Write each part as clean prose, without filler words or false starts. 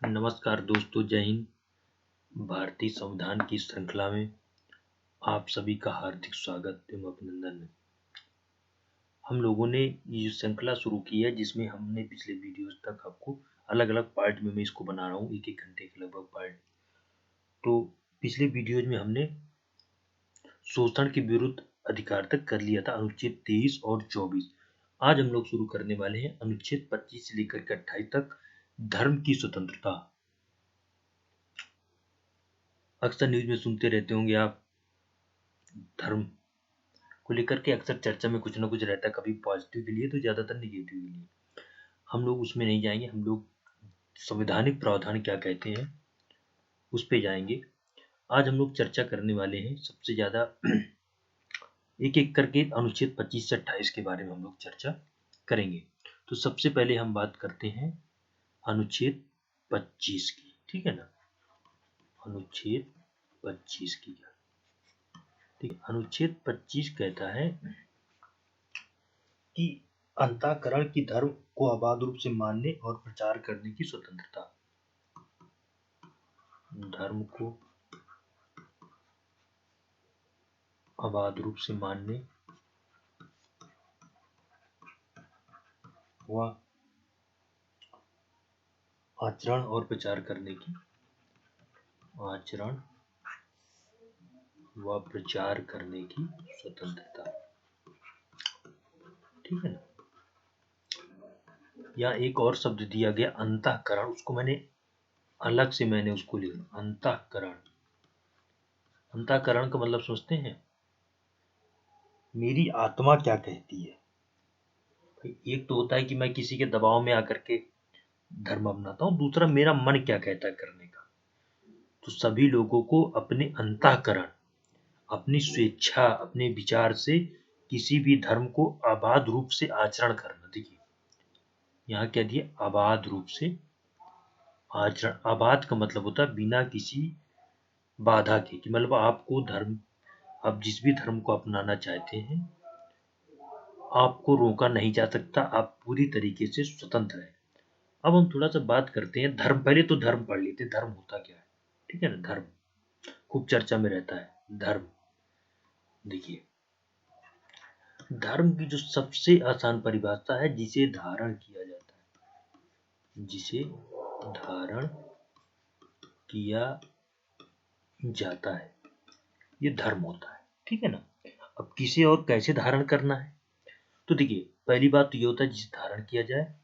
नमस्कार दोस्तों, जय हिंद। भारतीय संविधान की श्रृंखला में आप सभी का हार्दिक स्वागत एवं अभिनंदन है। हम लोगों ने ये श्रृंखला शुरू की है जिसमें हमने पिछले वीडियोस तक आपको अलग अलग पार्ट में मैं इसको बना रहा हूँ, एक घंटे के लगभग पार्ट। तो पिछले वीडियोज में हमने शोषण के विरुद्ध अधिकार तक कर लिया था, अनुच्छेद 23 और 24। आज हम लोग शुरू करने वाले हैं अनुच्छेद 25 से लेकर के 28 तक, धर्म की स्वतंत्रता। अक्सर न्यूज में सुनते रहते होंगे आप, धर्म को लेकर के अक्सर चर्चा में कुछ ना कुछ रहता है, कभी पॉजिटिव के लिए तो ज्यादातर निगेटिव के लिए। हम लोग उसमें नहीं जाएंगे, हम लोग संवैधानिक प्रावधान क्या कहते हैं उस पे जाएंगे। आज हम लोग चर्चा करने वाले हैं सबसे ज्यादा एक एक करके अनुच्छेद 25 से 28 के बारे में हम लोग चर्चा करेंगे। तो सबसे पहले हम बात करते हैं अनुच्छेद 25 की, ठीक है ना। अनुच्छेद 25 की, ठीक। अनुच्छेद 25 कहता है कि अंतःकरण की धर्म को अबाध रूप से मानने और प्रचार करने की स्वतंत्रता। धर्म को अबाध रूप से मानने व आचरण और प्रचार करने की, आचरण व प्रचार करने की स्वतंत्रता, ठीक है ना। या एक और शब्द दिया गया अंतःकरण, उसको मैंने अलग से उसको लिखा अंतःकरण। अंतःकरण का मतलब सोचते हैं, मेरी आत्मा क्या कहती है। एक तो होता है कि मैं किसी के दबाव में आकर के धर्म अपनाता हूं, दूसरा मेरा मन क्या कहता है करने का। तो सभी लोगों को अपने अंतःकरण, अपनी स्वेच्छा, अपने विचार से किसी भी धर्म को अबाध रूप से आचरण करना। देखिए यहाँ क्या दिया, अबाध रूप से आचरण। अबाध का मतलब होता है बिना किसी बाधा के, कि मतलब आपको धर्म, आप जिस भी धर्म को अपनाना चाहते हैं आपको रोका नहीं जा सकता, आप पूरी तरीके से स्वतंत्र हैं। अब हम थोड़ा सा बात करते हैं धर्म। पहले तो धर्म पढ़ लेते हैं, धर्म होता क्या है, ठीक है ना। धर्म खूब चर्चा में रहता है। धर्म, देखिए धर्म की जो सबसे आसान परिभाषा है, जिसे धारण किया जाता है, जिसे धारण किया जाता है, ये धर्म होता है, ठीक है ना। अब किसे और कैसे धारण करना है, तो देखिए पहली बात तो ये होता है जिसे धारण किया जाए,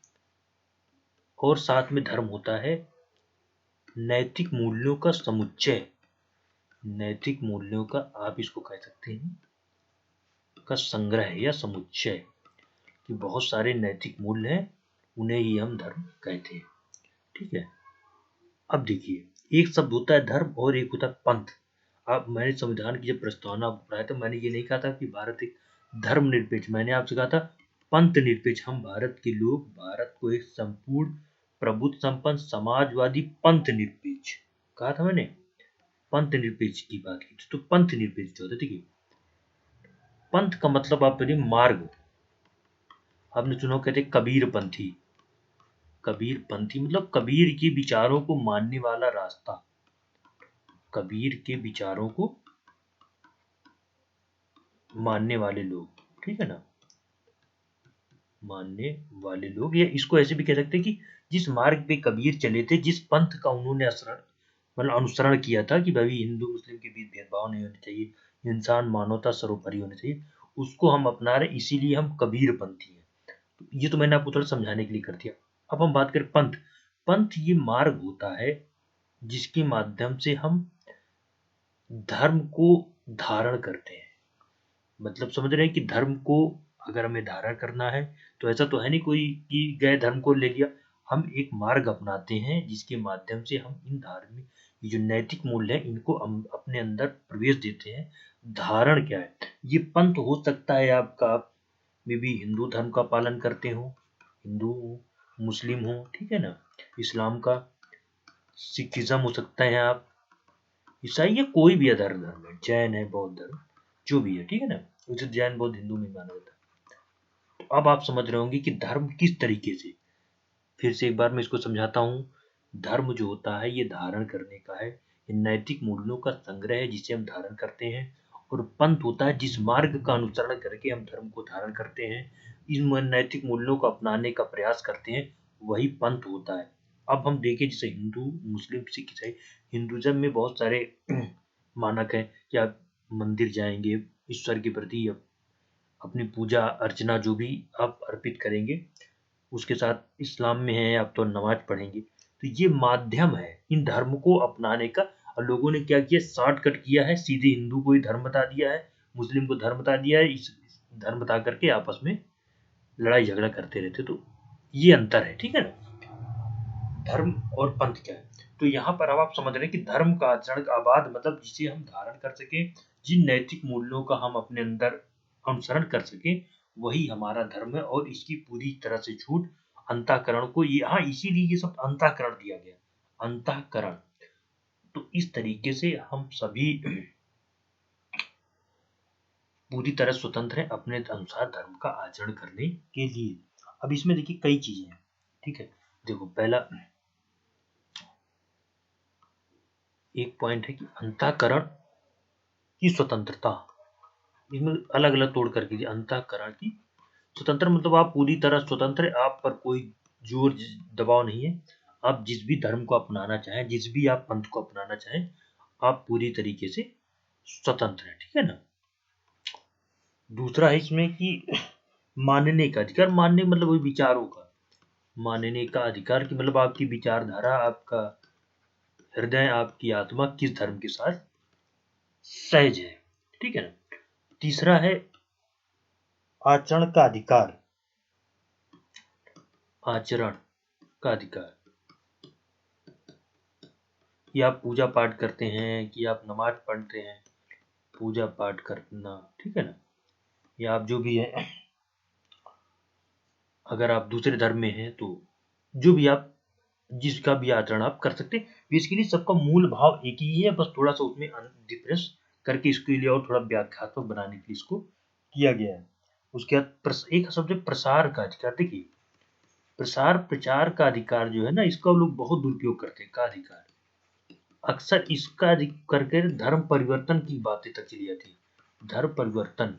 और साथ में धर्म होता है नैतिक मूल्यों का समुच्चय। नैतिक मूल्यों का, आप इसको कह सकते हैं, का संग्रह या समुच्चय, कि बहुत सारे नैतिक मूल्य हैं, उन्हें ही हम धर्म कहते हैं, ठीक है। अब देखिए एक शब्द होता है धर्म और एक होता है पंथ। अब मैंने संविधान की जब प्रस्तावना पढ़ाया था, मैंने ये नहीं कहा था कि भारत एक धर्मनिरपेक्ष, मैंने आपसे कहा था पंथ निरपेक्ष। हम भारत के लोग भारत को एक संपूर्ण प्रभुत्व संपन्न समाजवादी पंथ निरपेक्ष कहा था मैंने, पंथ निरपेक्ष की बात की थी। तो पंथ निरपेक्ष होता है, देखिए पंथ का मतलब आप पढ़िए मार्ग। आपने सुना, कहते कबीर पंथी। कबीर पंथी मतलब कबीर के विचारों को मानने वाला रास्ता, कबीर के विचारों को मानने वाले लोग, ठीक है ना, मानने वाले लोग। या इसको ऐसे भी कह सकते हैं कि जिस मार्ग पे कबीर चले थे, जिस पंथ का उन्होंने अनुसरण किया था, कि भाई हिंदू मुस्लिम के बीच भेदभाव नहीं होना चाहिए, इंसान मानवता सर्वोपरि होनी चाहिए, उसको हम अपना रहे, इसीलिए हम कबीर पंथी हैं। तो ये तो मैंने आपको थोड़ा समझाने के लिए कर दिया। अब हम बात करें पंथ। पंथ ये मार्ग होता है जिसके माध्यम से हम धर्म को धारण करते हैं। मतलब समझ रहे हैं कि धर्म को अगर हमें धारण करना है, तो ऐसा तो है नहीं कोई कि गए धर्म को ले लिया। हम एक मार्ग अपनाते हैं जिसके माध्यम से हम इन धार्मिक, ये जो नैतिक मूल्य है, इनको हम अपने अंदर प्रवेश देते हैं। धारण क्या है, ये पंथ हो सकता है आपका, आप में भी हिंदू धर्म का पालन करते हो, हिंदू मुस्लिम हो, ठीक है ना, इस्लाम का, सिखिज्म हो सकता है, आप ईसाई, या कोई भी अदर धर्म है, जैन है, बौद्ध धर्म, जो भी है, ठीक है ना। उसे जैन बौद्ध हिंदू में माना जाता है। तो अब आप समझ रहे होंगे कि धर्म किस तरीके से, फिर से एक बार मैं इसको समझाता हूँ। धर्म जो होता है ये धारण करने का है, ये नैतिक मूल्यों का संग्रह है जिसे हम धारण करते हैं। और पंथ होता है जिस मार्ग का अनुसरण करके हम धर्म को धारण करते हैं, इन नैतिक मूल्यों को अपनाने का प्रयास करते हैं, वही पंथ होता है। अब हम देखें जैसे हिंदू, मुस्लिम, सिख, ईसाई, हिंदुइज्म में बहुत सारे मानक हैं कि आप मंदिर जाएंगे, ईश्वर के प्रति अपनी पूजा अर्चना जो भी आप अर्पित करेंगे, उसके साथ इस्लाम में है आप तो नमाज पढ़ेंगे। तो ये माध्यम है इन धर्म को अपनाने का। और लोगों ने क्या किया, शॉर्टकट किया है, सीधे हिंदू को ही धर्म बता दिया है, मुस्लिम को धर्म बता दिया है, इस धर्म बता करके आपस में लड़ाई झगड़ा करते रहते। तो ये अंतर है, ठीक है ना, धर्म और पंथ क्या है। तो यहाँ पर अब आप समझ रहे हैं कि धर्म का आचरण का आबाद मतलब जिसे हम धारण कर सके, जिन नैतिक मूल्यों का हम अपने अंदर अनुसरण कर सके, वही हमारा धर्म है। और इसकी पूरी तरह से छूट अंतःकरण को, यहाँ इसीलिए ये सब अंतःकरण दिया गया, अंतःकरण। तो इस तरीके से हम सभी पूरी तरह स्वतंत्र हैं अपने अनुसार धर्म का आचरण करने के लिए। अब इसमें देखिए कई चीजें हैं, ठीक है। देखो पहला एक पॉइंट है कि अंतःकरण की स्वतंत्रता, इसमें अलग अलग तोड़ करके अंतःकरण की स्वतंत्र मतलब आप पूरी तरह स्वतंत्र, आप पर कोई जोर दबाव नहीं है। आप जिस भी धर्म को अपनाना चाहें, जिस भी आप पंथ को अपनाना चाहें, आप पूरी तरीके से स्वतंत्र हैं, ठीक है ना। दूसरा है इसमें कि मानने का अधिकार, मानने मतलब वही विचारों का, मानने का अधिकार की मतलब आपकी विचारधारा, आपका हृदय, आपकी आत्मा किस धर्म के साथ सहज है, ठीक है ना। तीसरा है आचरण का अधिकार, आचरण का अधिकार, कि आप पूजा पाठ करते हैं, कि आप नमाज पढ़ते हैं, पूजा पाठ करना, ठीक है ना, या आप जो भी है, अगर आप दूसरे धर्म में हैं तो जो भी आप जिसका भी आचरण आप कर सकते हैं। बेसिकली सबका मूल भाव एक ही है, बस थोड़ा सा उसमें डिफरेंस करके इसके लिए और थोड़ा व्याख्यात्मक बनाने के लिए इसको किया गया है। उसके बाद एक शब्द है प्रसार का अधिकार। देखिए प्रसार प्रचार का अधिकार जो है ना, इसका लोग बहुत दुरुपयोग करते हैं, का अधिकार अक्सर इसका करके धर्म परिवर्तन की बातें तक चली जाती है। धर्म परिवर्तन,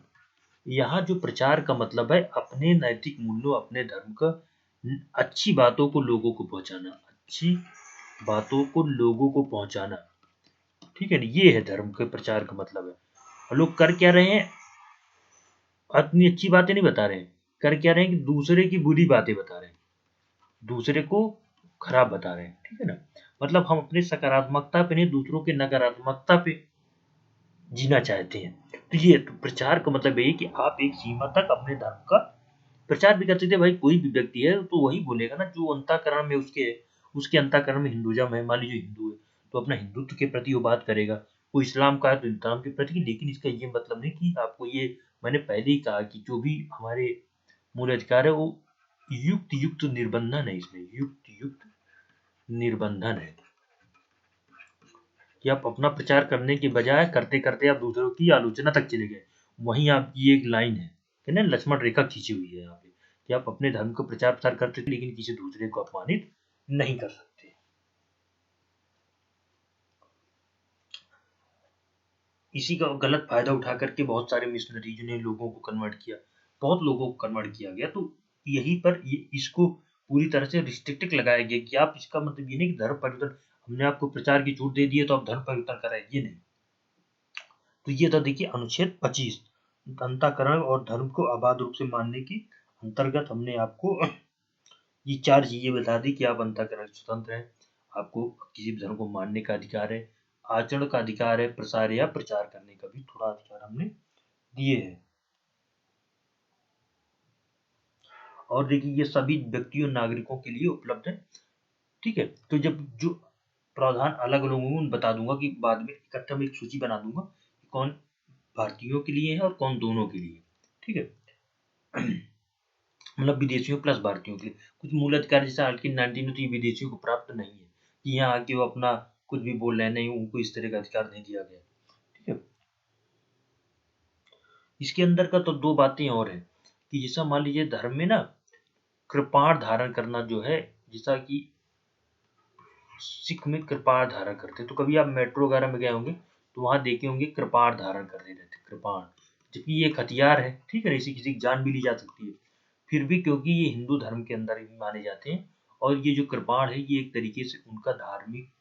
यहाँ जो प्रचार का मतलब है अपने नैतिक मूल्यों, अपने धर्म का अच्छी बातों को लोगों को पहुंचाना, अच्छी बातों को लोगों को पहुंचाना, ठीक है ना, ये है धर्म के प्रचार का मतलब है। और लोग कर क्या रहे हैं, अपनी अच्छी बातें नहीं बता रहे हैं, कर क्या रहे हैं कि दूसरे की बुरी बातें बता रहे हैं, दूसरे को खराब बता रहे हैं, ठीक है ना। मतलब हम अपने सकारात्मकता पे नहीं, दूसरों के नकारात्मकता पे जीना चाहते हैं। तो ये तो प्रचार का मतलब ये है कि आप एक सीमा तक अपने धर्म का प्रचार भी कर सकते हैं। भाई कोई भी व्यक्ति है तो वही बोलेगा ना जो अंतःकरण में उसके अंतःकरण में हिंदुइज्म है, मान लीजिए हिंदू है तो अपना हिंदुत्व के प्रति वो बात करेगा, कोई इस्लाम का है तो इस्लाम के प्रति। लेकिन इसका ये मतलब नहीं कि आपको ये, मैंने पहले ही कहा कि जो भी हमारे मूल अधिकार है वो युक्त युक्त निर्बंधन है, इसमें युक्त युक्त निर्बंधन है कि आप अपना प्रचार करने के बजाय करते करते आप दूसरों की आलोचना तक चले गए। वहीं आपकी एक लाइन है ना, लक्ष्मण रेखा खींची हुई है यहाँ पे, कि आप अपने धर्म को प्रचार प्रसार करते थे लेकिन किसी दूसरे को अपमानित नहीं कर सकते। इसी का गलत फायदा उठा करके बहुत सारे मिशनरीज ने लोगों को कन्वर्ट किया, बहुत लोगों को कन्वर्ट किया गया। तो यहीं पर इसको पूरी तरह से रिस्ट्रिक्टेड लगाया गया कि आप, इसका मतलब ये नहीं कि धर्म परिवर्तन, हमने आपको प्रचार की छूट दे दी है तो आप धर्म परिवर्तन कराए, ये नहीं। तो ये था देखिए अनुच्छेद 25, अंतःकरण और धर्म को अबाध रूप से मानने की अंतर्गत हमने आपको ये 4 चीजें बता दी कि आप अंतःकरण स्वतंत्र हैं, आपको किसी भी धर्म को मानने का अधिकार है, आचरण का अधिकार है, प्रसार या प्रचार करने का भी थोड़ा अधिकार हमने दिए हैं। और देखिए ये सभी व्यक्तियों नागरिकों के लिए उपलब्ध है, ठीक है। तो जब जो प्रावधान अलग लोगों को बता दूंगा कि बाद में इकट्ठा में एक सूची बना दूंगा कि कौन भारतीयों के लिए है और कौन दोनों के लिए, ठीक है। मतलब विदेशियों प्लस भारतीयों के लिए कुछ मूल अधिकार जैसे आर्टिकल 19 तो ये विदेशियों को प्राप्त नहीं है कि यहाँ आके वो अपना कुछ भी बोल रहे हैं, नहीं उनको इस तरह का अधिकार नहीं दिया गया, ठीक है। इसके अंदर का तो 2 बातें और है कि जैसा मान लीजिए धर्म में ना कृपाण धारण करना जो है, जैसा कि सिख में कृपाण धारण करते। तो कभी आप मेट्रो वगैरह में गए होंगे तो वहां देखे होंगे कृपाण धारण करते रहते, कृपाण, जबकि ये एक हथियार है, ठीक है ना, इसी किसी की जान भी ली जा सकती है। फिर भी क्योंकि ये हिंदू धर्म के अंदर ही माने जाते हैं, और ये जो कृपाण है ये एक तरीके से उनका धार्मिक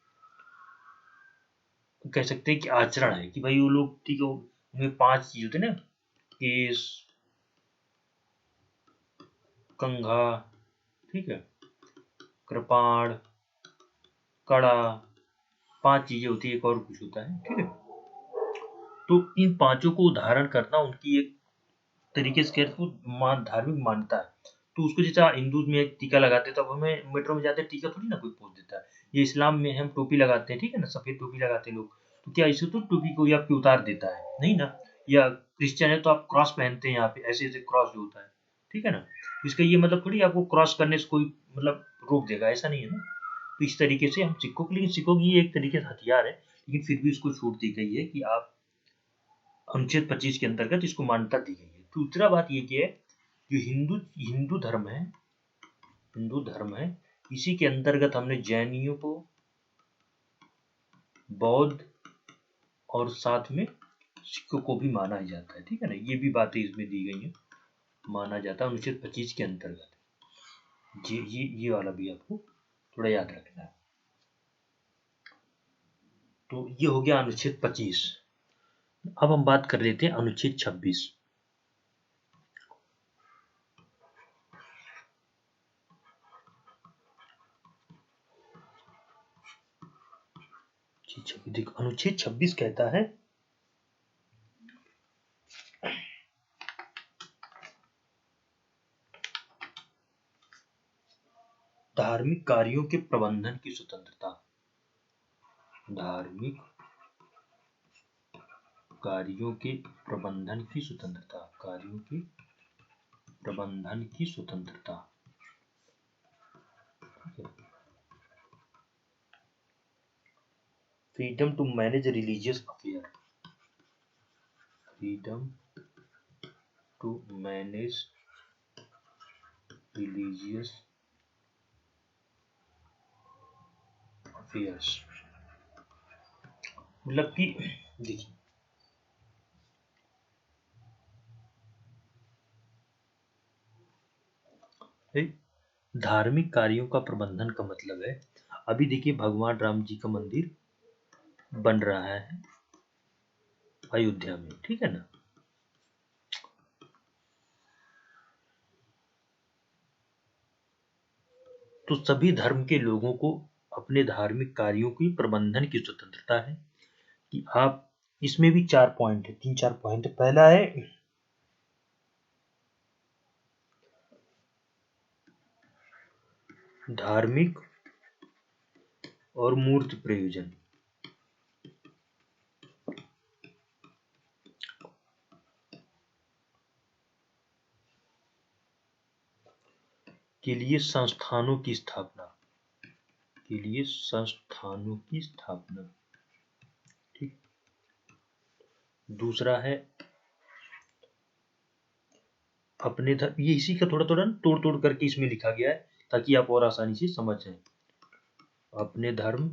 कह सकते हैं कि आचरण है, कि भाई वो लोग, ठीक है, उनमें 5 चीज होते ना, केस, कंघा, ठीक है, कृपाण, कड़ा, 5 चीजें होती है, एक और कुछ होता है, ठीक है। तो इन पांचों को धारण करना उनकी एक तरीके से धार्मिक मान्यता है। तो उसको जैसे हिंदू में टीका लगाते हैं, तो अब हमें मेट्रो में जाते हैं टीका थोड़ी ना कोई पूछ देता है। ये इस्लाम में हम टोपी लगाते हैं, ठीक है ना, सफेद टोपी लगाते हैं लोग, तो क्या इसे तो टोपी कोई आपकी उतार देता है नहीं ना। या क्रिश्चियन है तो आप क्रॉस पहनते हैं यहाँ पे, ऐसे ऐसे क्रॉस जो होता है, ठीक है ना, इसका ये मतलब थोड़ी आपको क्रॉस करने से कोई मतलब रोक देगा, ऐसा नहीं है ना। तो इस तरीके से हम सिखों के लिए, सिखों की ये एक तरीके से हथियार है, लेकिन फिर भी उसको छूट दी गई है कि आप अनुच्छेद 25 के अंतर्गत इसको मान्यता दी गई है। दूसरा बात ये कि है जो हिंदू धर्म है, हिंदू धर्म है, इसी के अंतर्गत हमने जैनियों को, बौद्ध और साथ में सिखों को भी माना ही जाता है, ठीक है ना, ये भी बातें इसमें दी गई हैं, माना जाता है अनुच्छेद 25 के अंतर्गत। ये वाला भी आपको थोड़ा याद रखना है। तो ये हो गया अनुच्छेद 25। अब हम बात कर लेते हैं अनुच्छेद 26। देखो अनुच्छेद 26 कहता है धार्मिक कार्यों के प्रबंधन की स्वतंत्रता, धार्मिक कार्यों के प्रबंधन की स्वतंत्रता, कार्यों के प्रबंधन की स्वतंत्रता, freedom to manage religious affair, freedom to manage religious affairs, मतलब कि देखिए धार्मिक कार्यों का प्रबंधन का मतलब है, अभी देखिए भगवान राम जी का मंदिर बन रहा है अयोध्या में, ठीक है ना, तो सभी धर्म के लोगों को अपने धार्मिक कार्यों की प्रबंधन की स्वतंत्रता है, कि आप, इसमें भी 4 पॉइंट है, 3-4 पॉइंट है। पहला है धार्मिक और मूर्त प्रयोजन के लिए संस्थानों की स्थापना, के लिए संस्थानों की स्थापना, ठीक। दूसरा है अपने धर्म, ये इसी का थोड़ा थोड़ा तोड़ तोड़ करके इसमें लिखा गया है ताकि आप और आसानी से समझ जाएं। अपने धर्म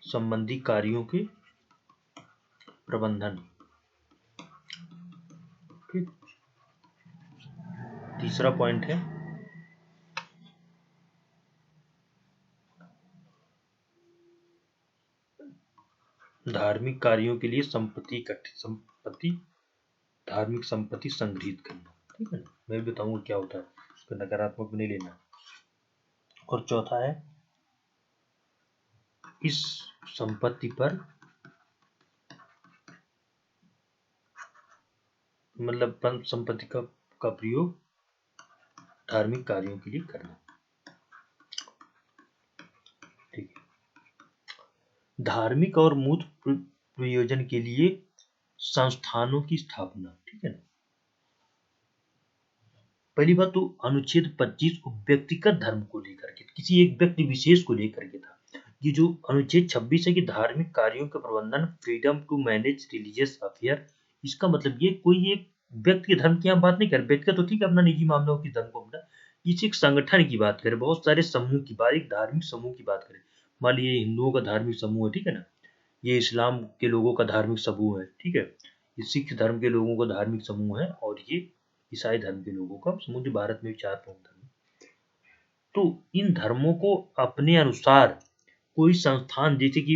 संबंधी कार्यों के प्रबंधन, ठीक। तीसरा पॉइंट है धार्मिक कार्यों के लिए धार्मिक संपत्ति संग्रहित करना, ठीक है ना, मैं भी बताऊंगा क्या होता है, उसका नकारात्मक नहीं लेना। और चौथा है इस संपत्ति पर, मतलब संपत्ति का प्रयोग धार्मिक कार्यों के लिए करना, ठीक है। धार्मिक और मूर्त प्रयोजन के लिए संस्थानों की स्थापना, ठीक है ना। पहली बात तो अनुच्छेद 25 को व्यक्तिगत धर्म को लेकर के, किसी एक व्यक्ति विशेष को लेकर के था। ये जो अनुच्छेद 26 है कि धार्मिक कार्यों के प्रबंधन, freedom to manage religious affair, इसका मतलब ये कोई एक व्यक्ति के धर्म की हम बात नहीं कर, व्यक्ति तो ठीक है अपना निजी मामलों की धर्म को अपना, किसी एक संगठन की बात करें, बहुत सारे समूह की बात, एक धार्मिक समूह की बात करें, मान लीजिए हिंदुओं का धार्मिक समूह है, ठीक है ना, ये इस्लाम के लोगों का धार्मिक समूह है, ठीक है, ये सिख धर्म के लोगों का धार्मिक समूह है, और ये ईसाई धर्म के लोगों का समूह, जो भारत में 4 प्रमुख धर्म। तो इन धर्मों को अपने अनुसार कोई संस्थान, जैसे कि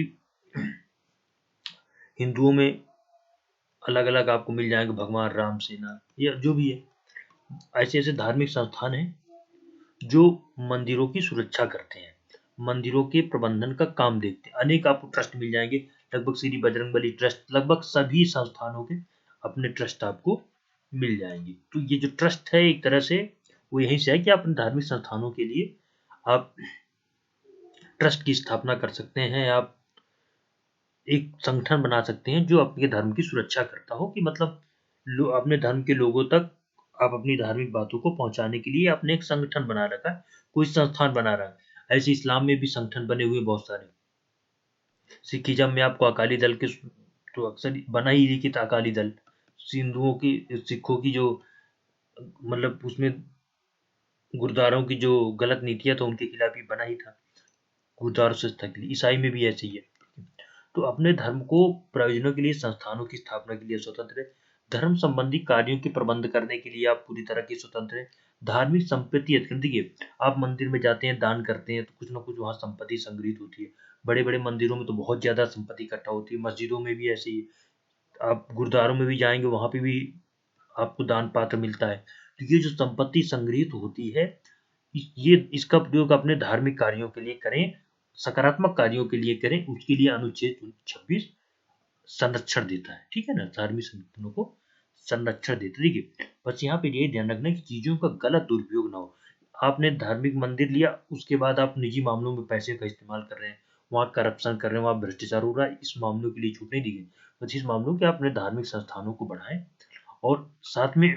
हिंदुओं में अलग अलग आपको मिल जाएंगे, भगवान राम सेना या जो भी है, ऐसे ऐसे धार्मिक संस्थान हैं जो मंदिरों की सुरक्षा करते हैं, मंदिरों के प्रबंधन का काम देखते हैं। अनेक आपको ट्रस्ट मिल जाएंगे, लगभग श्री बजरंगबली ट्रस्ट, लगभग सभी संस्थानों के अपने ट्रस्ट आपको मिल जाएंगे। तो ये जो ट्रस्ट है एक तरह से वो यहीं से है कि आप अपने धार्मिक संस्थानों के लिए आप ट्रस्ट की स्थापना कर सकते हैं, आप एक संगठन बना सकते हैं जो आपके धर्म की सुरक्षा करता हो, कि मतलब अपने धर्म के लोगों तक आप अपनी धार्मिक बातों को पहुंचाने के लिए आपने एक संगठन बना रखा है, कोई संस्थान बना रहा है। ऐसे इस्लाम में भी संगठन बने हुए बहुत सारे, सिखिज्म में आपको अकाली दल के तो अक्सर बना ही रही था, अकाली दल हिंदुओं की, सिखों की जो मतलब उसमें गुरुद्वारों की जो गलत नीतियां तो उनके खिलाफ ही बना ही था, गुरुद्वारों संस्था के लिए। ईसाई में भी ऐसे ही है। तो अपने धर्म को प्रयोजनों के लिए, संस्थानों की स्थापना के लिए स्वतंत्र है। धर्म संबंधी कार्यों के प्रबंध करने के लिए आप पूरी तरह की स्वतंत्र है। धार्मिक संपत्ति, देखिए आप मंदिर में जाते हैं, दान करते हैं, तो कुछ ना कुछ वहाँ संपत्ति संग्रहित होती है। बड़े बड़े मंदिरों में तो बहुत ज्यादा संपत्ति इकट्ठा होती है, मस्जिदों में भी ऐसे ही, आप गुरुद्वारों में भी जाएंगे वहां पे भी आपको दान पात्र मिलता है। तो ये जो संपत्ति संग्रहित होती है, ये इसका उपयोग अपने धार्मिक कार्यों के लिए करें, सकारात्मक कार्यों के लिए करें, उसके लिए अनुच्छेद 26 संरक्षण देता है, ठीक है ना, धार्मिक संगठनों को संरक्षण देता है। देखिए बस यहाँ पे ये ध्यान रखना कि चीजों का गलत दुरुपयोग ना हो। आपने धार्मिक मंदिर लिया, उसके बाद आप निजी मामलों में पैसे का इस्तेमाल कर रहे हैं, वहाँ करप्शन कर रहे हैं, वहाँ भ्रष्टाचार हो रहा है, इस मामलों के लिए छूट नहीं दी गई। बस इस मामलों के अपने धार्मिक संस्थानों को बढ़ाएं, और साथ में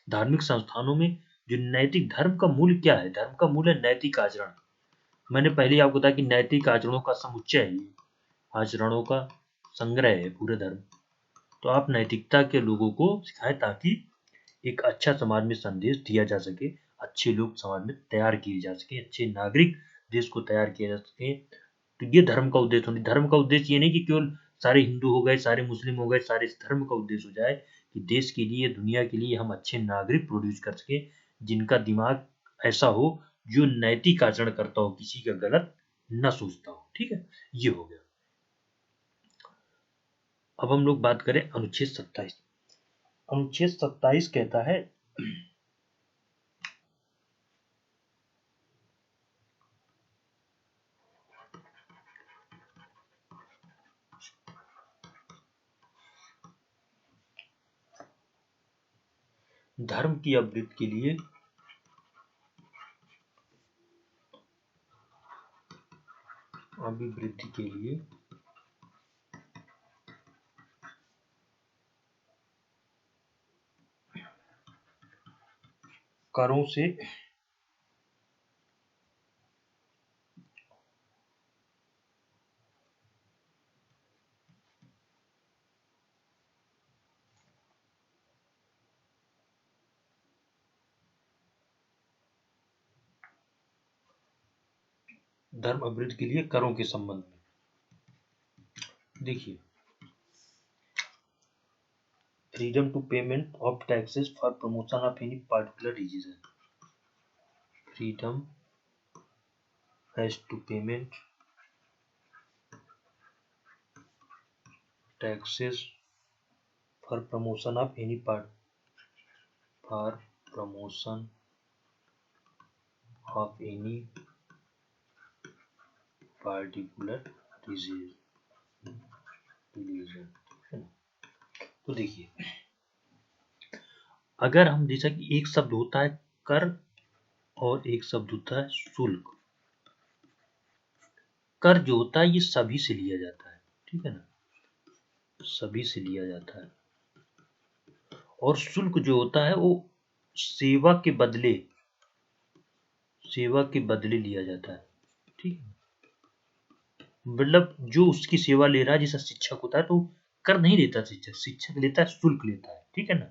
धार्मिक संस्थानों में जो नैतिक, धर्म का मूल क्या है, धर्म का मूल है नैतिक आचरण। मैंने पहले ही आपको बताया कि नैतिक आचरणों का समुच्चय है ये, आचरणों का संग्रह है पूरे धर्म। तो आप नैतिकता के लोगों को सिखाएं ताकि एक अच्छा समाज में संदेश दिया जा सके, अच्छे लोग समाज में तैयार किए जा सके, अच्छे नागरिक देश को तैयार किया जा सके। तो ये धर्म का उद्देश्य होना। धर्म का उद्देश्य ये नहीं कि केवल सारे हिंदू हो गए, सारे मुस्लिम हो गए, सारे इस धर्म का उद्देश्य हो जाए कि देश के लिए, दुनिया के लिए हम अच्छे नागरिक प्रोड्यूस कर सके, जिनका दिमाग ऐसा हो, जो नैतिक आचरण करता हो, किसी का गलत न सोचता हो। ठीक है, ये हो गया। अब हम लोग बात करें अनुच्छेद 27। अनुच्छेद 27 कहता है धर्म की अभिवृद्धि के लिए करों से धर्म अभिवृद्धि के लिए करों के संबंध में देखिए, freedom to payment of taxes for promotion of any particular reason, freedom has to payment taxes for promotion of any promotion of any particular reason. तो देखिए, अगर हम जैसा कि एक शब्द होता है कर और एक शब्द होता है शुल्क। कर जो होता है ये सभी से लिया जाता है, ठीक है ना, सभी से लिया जाता है। और शुल्क जो होता है वो सेवा के बदले लिया जाता है, ठीक है। मतलब जो उसकी सेवा ले रहा है, जैसा शिक्षक होता है तो कर नहीं लेता शिक्षक, शिक्षक लेता है शुल्क लेता है, ठीक है ना।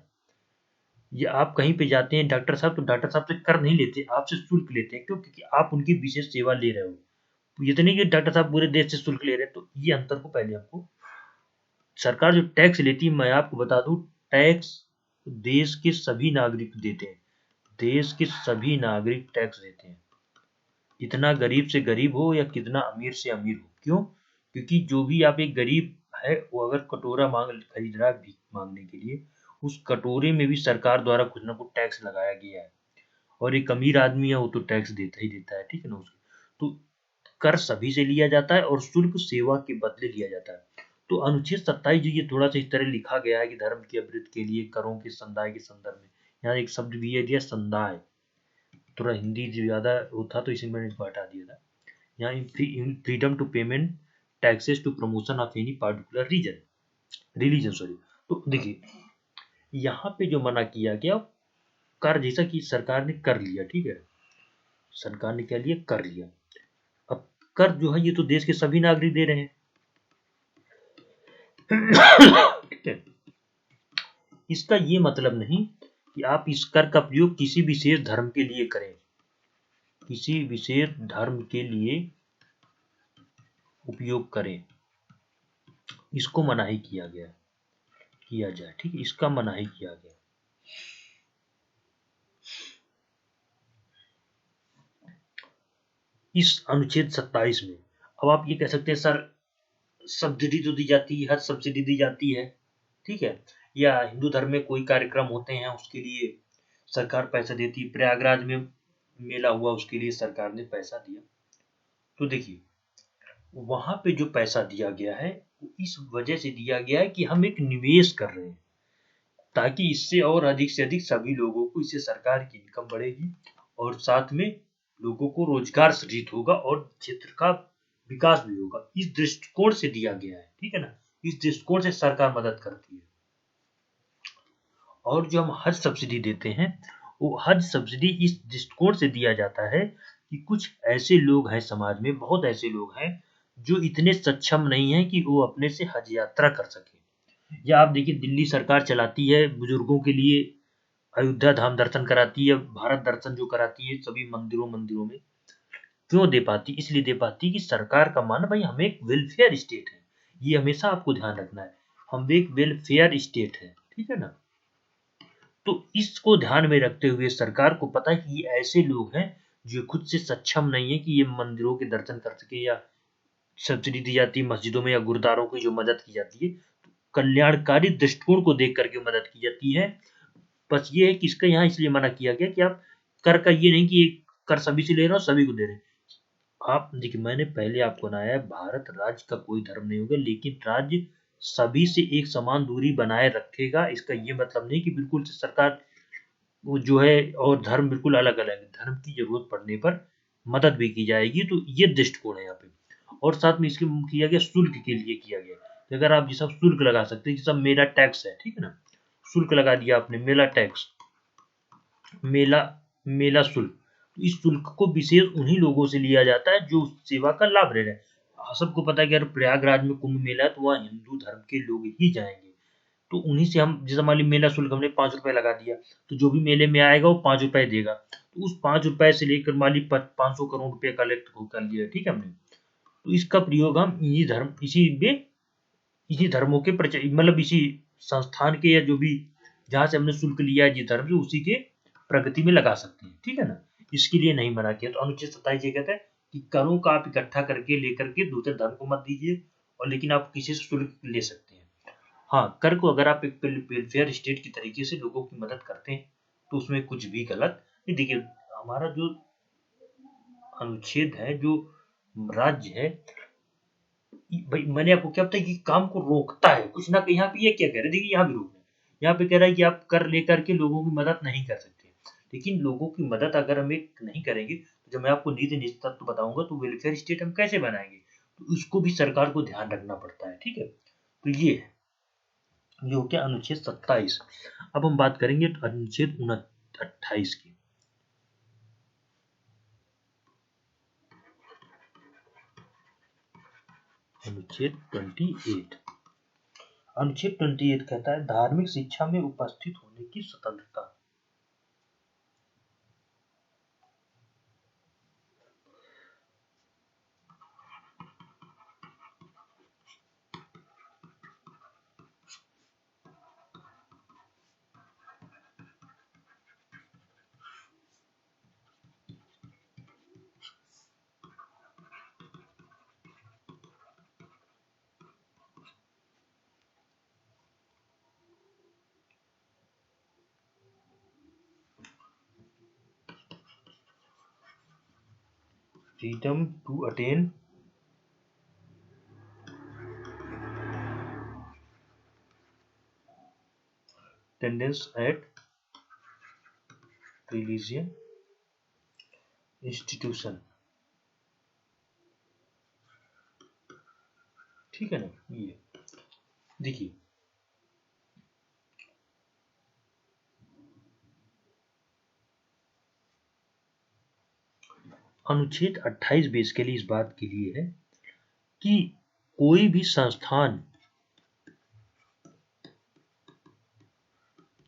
या आप कहीं पे जाते हैं डॉक्टर साहब, तो डॉक्टर साहब से कर नहीं लेते, आपसे शुल्क लेते हैं। क्यों? क्योंकि आप उनकी विशेष सेवा ले रहे हो। ये तो नहीं कि डॉक्टर साहब पूरे देश से शुल्क ले रहे हैं। तो ये अंतर को पहले आपको, सरकार जो टैक्स लेती है, मैं आपको बता दूं, टैक्स देश के सभी नागरिक देते हैं। देश के सभी नागरिक टैक्स देते हैं, कितना गरीब से गरीब हो या कितना अमीर से अमीर हो। क्यों? क्योंकि जो भी आप, एक गरीब है वो अगर कटोरा खरीद रहा है भीख मांगने के लिए, उस कटोरे में भी सरकार द्वारा कुछ ना कुछ टैक्स लगाया गया है। और एक अमीर आदमी है वो तो टैक्स देता ही देता है, ठीक है ना उसको। तो कर सभी से लिया जाता है और शुल्क सेवा के बदले लिया जाता है। तो अनुच्छेद 27 जो ये थोड़ा सा इस तरह लिखा गया है कि धर्म की अभिवृद्धि के लिए करों के संदाय के संदर्भ में, यहाँ एक शब्द भी है दिया संदाय, थोड़ा हिंदी ज्यादा होता तो इसी मैंने इसको हटा दिया था। यहाँ freedom to payment taxes to promotion of any particular religion sorry. तो देखिए यहाँ पे जो मना किया गया, कर जैसा कि सरकार ने कर लिया, ठीक है, सरकार ने क्या लिया, कर लिया। अब कर जो है ये तो देश के सभी नागरिक दे रहे हैं, ठीक है। इसका ये मतलब नहीं कि आप इस कर का प्रयोग किसी विशेष धर्म के लिए करें, किसी विशेष धर्म के लिए उपयोग करें, इसको मनाही किया गया, किया जाए, ठीक है, इसका मनाही किया गया। इस अनुच्छेद 27 में अब आप ये कह सकते हैं सर सब्सिडी तो दी जाती है, हज सब्सिडी दी जाती है, ठीक है, या हिंदू धर्म में कोई कार्यक्रम होते हैं उसके लिए सरकार पैसा देती है, प्रयागराज में मेला हुआ उसके लिए सरकार ने पैसा दिया। तो देखिए वहां पे जो पैसा दिया गया है वो इस वजह से दिया गया है कि हम एक निवेश कर रहे हैं, ताकि इससे और अधिक से अधिक सभी लोगों को, इससे सरकार की इनकम बढ़ेगी और साथ में लोगों को रोजगार सृजित होगा और क्षेत्र का विकास भी होगा। इस दृष्टिकोण से दिया गया है, ठीक है ना, इस दृष्टिकोण से सरकार मदद करती है। और जो हम हज सब्सिडी देते हैं वो हज सब्सिडी इस दृष्टिकोण से दिया जाता है कि कुछ ऐसे लोग हैं समाज में, बहुत ऐसे लोग हैं जो इतने सक्षम नहीं है कि वो अपने से हज यात्रा कर सके। या आप देखिए दिल्ली सरकार चलाती है बुजुर्गों के लिए अयोध्या धाम दर्शन कराती है, भारत दर्शन जो कराती है सभी मंदिरों मंदिरों में। क्यों दे पाती? इसलिए दे पाती कि सरकार का मानना भाई हम एक वेलफेयर स्टेट है, ये हमेशा आपको ध्यान रखना है, हम एक वेलफेयर स्टेट है, ठीक है ना। तो इसको ध्यान में रखते हुए सरकार को पता है कि ये ऐसे लोग हैं जो खुद से सक्षम नहीं है कि ये मंदिरों के दर्शन कर सके, या सब्सिडी दी जाती है मस्जिदों में या गुरुद्वारों की जो मदद की जाती है, तो कल्याणकारी दृष्टिकोण को देख करके मदद की जाती है। बस ये है कि इसका यहाँ इसलिए मना किया गया कि आप कर का ये नहीं कि कर सभी से ले रहे हो सभी को दे रहे हैं। आप देखिए मैंने पहले आपको बनाया है भारत राज्य का कोई धर्म नहीं होगा, लेकिन राज्य सभी से एक समान दूरी बनाए रखेगा। इसका ये मतलब नहीं कि बिल्कुल से सरकार वो जो है और धर्म बिल्कुल अलग अलग है, धर्म की जरूरत पड़ने पर मदद भी की जाएगी। तो ये दृष्टिकोण है यहाँ पे। और साथ में इसके किया गया शुल्क के लिए किया गया, तो अगर आप जैसा शुल्क लगा सकते हैं, जैसा मेला टैक्स है, ठीक है ना, शुल्क लगा दिया आपने, मेला टैक्स, मेला मेला शुल्क, तो इस शुल्क को विशेष उन्हीं लोगों से लिया जाता है जो उस सेवा का लाभ ले रहे हैं। सबको पता है कि अगर प्रयागराज में कुंभ मेला है तो वहाँ हिंदू धर्म के लोग ही जाएंगे, तो उन्हीं से हम, जैसे मान ली मेला शुल्क हमने 5 रुपए लगा दिया, तो जो भी मेले में आएगा वो 5 रुपए देगा, तो उस 5 रुपए से लेकर मान ली 500 करोड़ रुपए कलेक्ट कर लिया, ठीक है हमने। तो इसका प्रयोग हम इसी धर्मों के प्रचार, मतलब इसी संस्थान के या जो भी जहां से हमने शुल्क लिया है जिस धर्म से, उसी के प्रगति में लगा सकते हैं, ठीक है ना। इसके लिए नहीं मना किया। तो अनुच्छेद 27 ये कहता है कि करों का आप इकट्ठा करके लेकर के दूसरे धर्म को मत दीजिए, और लेकिन आप किसी से शुल्क ले सकते हैं। हाँ, कर को अगर आप एक वेलफेयर स्टेट की तरीके से लोगों की मदद करते हैं तो उसमें कुछ भी गलत नहीं। देखिए हमारा जो अनुच्छेद है, जो राज्य है, भाई मैंने आपको क्या बताया कि काम को रोकता है कुछ ना कहीं। यहाँ पे ये क्या कह रहे हैं, देखिए यहाँ भी रोक रहे हैं, यहाँ पे कह रहा है कि आप कर लेकर के लोगों की मदद नहीं कर सकते। लेकिन लोगों की मदद अगर हम एक नहीं करेंगे, तो जब मैं आपको नीति निष्ठ तत्व बताऊंगा तो वेलफेयर स्टेट हम कैसे बनाएंगे, तो उसको भी सरकार को ध्यान रखना पड़ता है, ठीक है। तो ये है, ये हो गया अनुच्छेद 27। अब हम बात करेंगे अनुच्छेद 28 की। अनुच्छेद 28, अनुच्छेद 28 कहता है धार्मिक शिक्षा में उपस्थित होने की स्वतंत्रता। freedom to attain attendance at religion institution। ठीक है ना, ये देखिए अनुच्छेद 28 बेसिकली इस बात के लिए है कि कोई भी संस्थान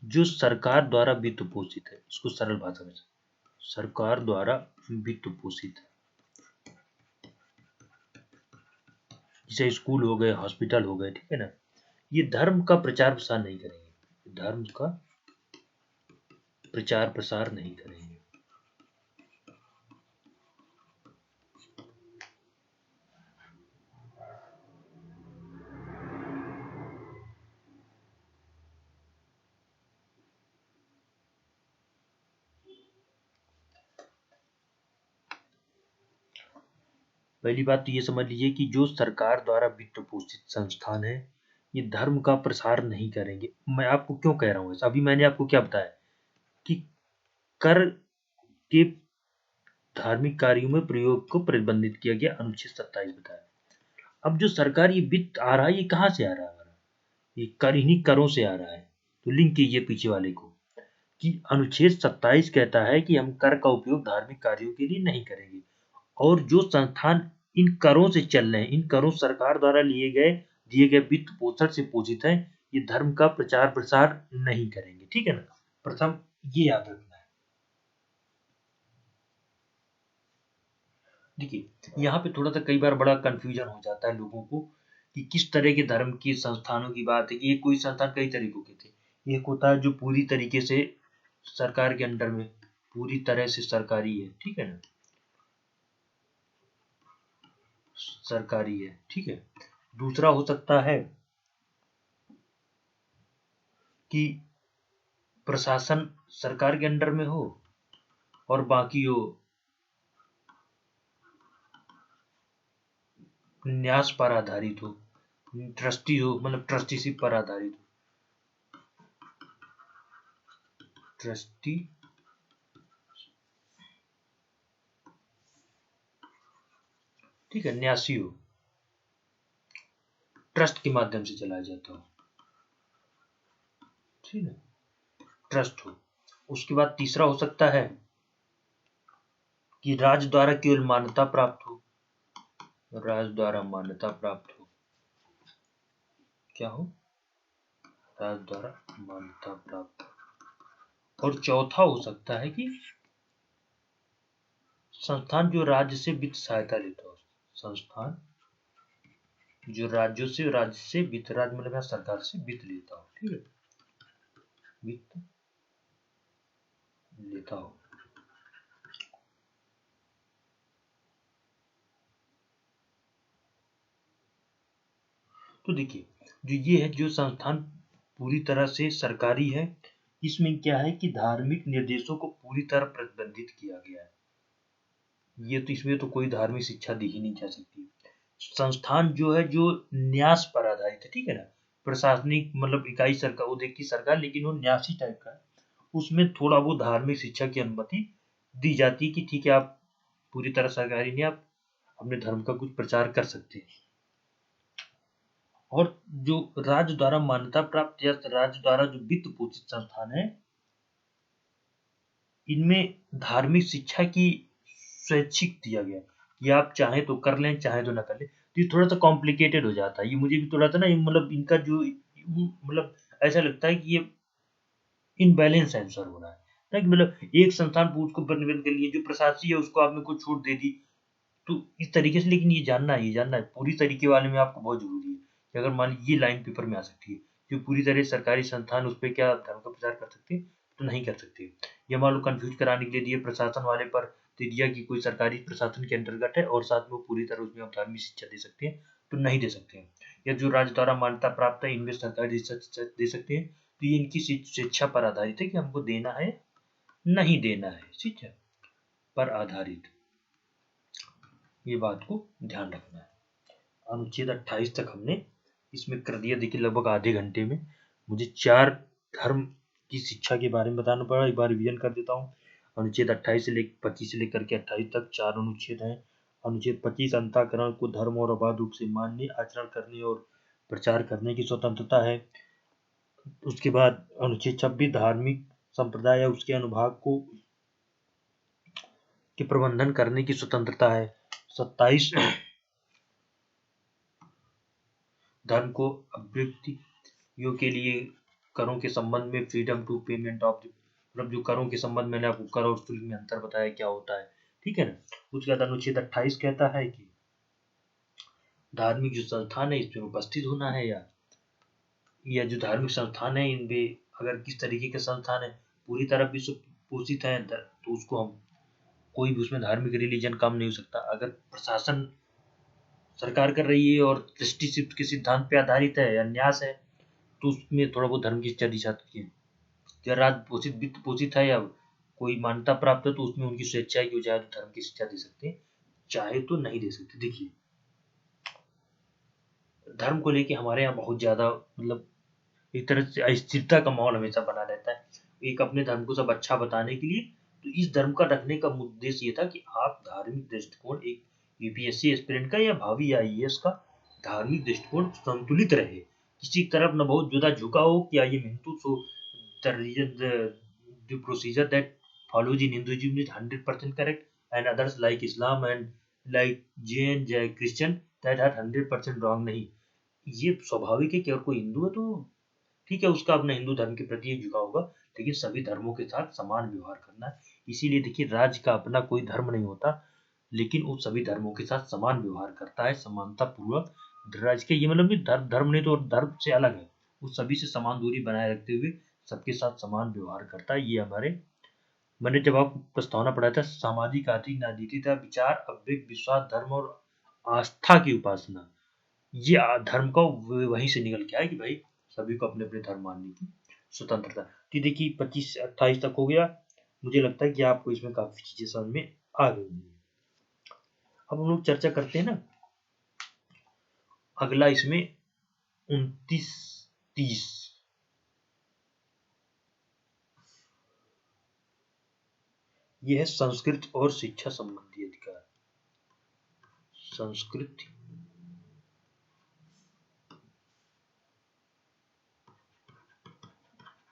जो सरकार द्वारा वित्त पोषित है, इसको सरल भाषा में सरकार द्वारा वित्त पोषित है, जैसे स्कूल हो गए, हॉस्पिटल हो गए, ठीक है ना, ये धर्म का प्रचार प्रसार नहीं करेंगे, धर्म का प्रचार प्रसार नहीं करेंगे। पहली बात तो ये समझ लीजिए कि जो सरकार द्वारा वित्त पोषित संस्थान है ये धर्म का प्रसार नहीं करेंगे। मैं आपको क्यों कह रहा हूँ ऐसा, अभी मैंने आपको क्या बताया कि कर के धार्मिक कार्यों में प्रयोग को प्रतिबंधित किया गया, अनुच्छेद 27 बताया। अब जो सरकार ये वित्त आ रहा है ये कहाँ से आ रहा है हमारा, ये कर इन्हीं करों से आ रहा है। तो लिंक कीजिए पीछे वाले को कि अनुच्छेद 27 कहता है कि हम कर का उपयोग धार्मिक कार्यों के लिए नहीं करेंगे, और जो संस्थान इन करों से चल रहे हैं, इन करों सरकार द्वारा दिए गए वित्त पोषण से पोषित है, ये धर्म का प्रचार प्रसार नहीं करेंगे। ठीक है ना, प्रथम ये याद रखना है। देखिए यहाँ पे थोड़ा सा कई बार बड़ा कंफ्यूजन हो जाता है लोगों को कि किस तरह के धर्म के संस्थानों की बात है कि ये कोई संस्थान कई तरीकों के थे। एक होता है जो पूरी तरीके से सरकार के अंडर में, पूरी तरह से सरकारी है, ठीक है ना, सरकारी है, ठीक है। दूसरा हो सकता है कि प्रशासन सरकार के अंडर में हो और बाकी हो न्यास पर आधारित हो, ट्रस्टी हो, मतलब ट्रस्टीशिप पर आधारित हो, ट्रस्टी ठीक है, न्यासी हो, ट्रस्ट के माध्यम से चलाया जाता हो, ठीक है, ट्रस्ट हो। उसके बाद तीसरा हो सकता है कि राज्य द्वारा केवल मान्यता प्राप्त हो, राज्य द्वारा मान्यता प्राप्त हो, क्या हो, राज्य द्वारा मान्यता प्राप्त हो। और चौथा हो सकता है कि संस्थान जो राज्य से वित्त सहायता लेता हो, संस्थान जो राज्य से वित्त, राज्य मतलब सरकार से वित्त लेता हो, ठीक है, वित्त लेता हो। तो देखिए जो ये है, जो संस्थान पूरी तरह से सरकारी है, इसमें क्या है कि धार्मिक निर्देशों को पूरी तरह प्रतिबंधित किया गया है। ये तो इसमें तो कोई धार्मिक शिक्षा दी ही नहीं जा सकती। संस्थान जो है जो न्यास पर आधारित है, ठीक है ना, प्रशासनिक मतलब इकाई सरकार, वो देखिए सरकार लेकिन वो न्यासी टाइप का है, उसमें थोड़ा वो धार्मिक शिक्षा की अनुमति दी जाती है कि ठीक है आप पूरी तरह सरकारी नहीं, आप अपने धर्म का कुछ प्रचार कर सकते हैं। और जो राज्य द्वारा मान्यता प्राप्त या राज्य द्वारा जो वित्त पोषित संस्थान है, इनमें धार्मिक शिक्षा की स्वैच्छिक दिया गया कि आप चाहे तो कर लें, चाहे तो ना कर लें। तो ये थोड़ा सा कॉम्प्लिकेटेड हो जाता है, ये मुझे भी थोड़ा सा ना मतलब इनका जो मतलब ऐसा लगता है कि ये इनबैलेंस आंसर हो रहा है ना, कि मतलब एक संस्थान को प्रतिबंध कर लिए, जो प्रशासकीय है उसको आपने कुछ छूट दे दी, तो इस तरीके से। लेकिन ये जानना है पूरी तरीके वाले में आपको बहुत जरूरी है कि अगर मान लीजिए ये लाइन पेपर में आ सकती है कि पूरी तरह सरकारी संस्थान उस पर क्या धर्म का प्रचार कर सकते हैं, तो नहीं कर सकते। ये मान लो कंफ्यूज कराने के लिए दिए प्रशासन वाले पर दे दिया कि कोई सरकारी प्रशासन के अंतर्गत है और साथ में पूरी तरह उसमें आप धार्मिक शिक्षा दे सकते हैं, तो नहीं दे सकते हैं। या जो राज्य द्वारा मान्यता प्राप्त है इनमें सरकारी शिक्षा दे सकते हैं, तो ये इनकी शिक्षा पर आधारित है कि हमको देना है नहीं देना है, शिक्षा पर आधारित। ये बात को ध्यान रखना है। अनुच्छेद 28 तक हमने इसमें कर दिया। देखिए लगभग आधे घंटे में मुझे 4 धर्म की शिक्षा के बारे में बताना पड़ा। एक बार रिवीजन कर देता हूँ। अनुच्छेद 28 से 25 से लेकर के 28 तक 4 अनुच्छेद हैं। अनुच्छेद 25 अंतःकरण को धर्म और अबाध रूप से मानने, आचरण करने और प्रचार करने की स्वतंत्रता है। उसके बाद अनुच्छेद 26 धार्मिक संप्रदाय या उसके अनुभाग को के प्रबंधन करने की स्वतंत्रता है। 27 धर्म को अभ्युदयों के लिए करों के संबंध में फ्रीडम टू पेमेंट ऑफ मतलब जो करों के संबंध में आपको कर और शुल्क में अंतर बताया क्या होता है, ठीक है ना। उसके बाद अनुच्छेद 28 कहता है कि धार्मिक जो संस्थान है इसमें उपस्थित होना है या जो धार्मिक संस्थान है इनमें अगर किस तरीके के संस्थान है पूरी तरह विश्व पोषित है तो उसको हम कोई भी उसमें धार्मिक रिलीजन काम नहीं हो सकता। अगर प्रशासन सरकार कर रही है और ट्रस्टीशिप के सिद्धांत पे आधारित है या न्यास है तो उसमें थोड़ा बहुत धर्म की शिक्षा दी जाती है। या राज्य पोषित वित्त पोषित है या कोई मान्यता प्राप्त है तो उसमें उनकी स्वेच्छा है कि वो चाहे तो धर्म की शिक्षा दे सकते हैं, चाहे तो नहीं दे सकते। देखिए धर्म को लेके हमारे यहाँ बहुत ज्यादा मतलब एक तरह से अस्थिरता का माहौल हमेशा बना रहता है। एक अपने धर्म को सब अच्छा बताने के लिए तो इस धर्म का रखने का उद्देश्य ये था कि आप धार्मिक दृष्टिकोण एक यूपीएससी एस्पिरेंट का या भावी आईएएस का धार्मिक दृष्टिकोण संतुलित रहे, किसी तरफ न बहुत ज्यादा झुका हो कि I am Hindu so the procedure that follows in Hinduism is 100% correct and others like Islam and like Jain Christian that are 100% wrong। नहीं, ये स्वाभाविक है कि अगर कोई हिंदू है तो ठीक है उसका अपने हिंदू धर्म के प्रति एक झुकाव होगा, लेकिन सभी धर्मों के साथ समान व्यवहार करना है। इसीलिए देखिए राज्य का अपना कोई धर्म नहीं होता लेकिन वो सभी धर्मों के साथ समान व्यवहार करता है, समानता पूर्वक राज्य के। ये मतलब कि धर्म नहीं तो धर्म से अलग है, वो सभी से समान दूरी बनाए रखते हुए सबके साथ समान व्यवहार करता है। ये हमारे मैंने जब आपको प्रस्तावना पढ़ाया था सामाजिक आर्थिक नैतिकता विचार आवेग विश्वास धर्म और आस्था की उपासना, ये धर्म का वहीं से निकल के आया कि भाई सभी को अपने अपने धर्म मानने की स्वतंत्रता। तो देखिए 25 से 28 तक हो गया। मुझे लगता है कि आपको इसमें काफी चीजें समझ में आ गई होंगी। अब हम लोग चर्चा करते हैं ना अगला इसमें 29-30 यह है संस्कृति और शिक्षा संबंधी अधिकार।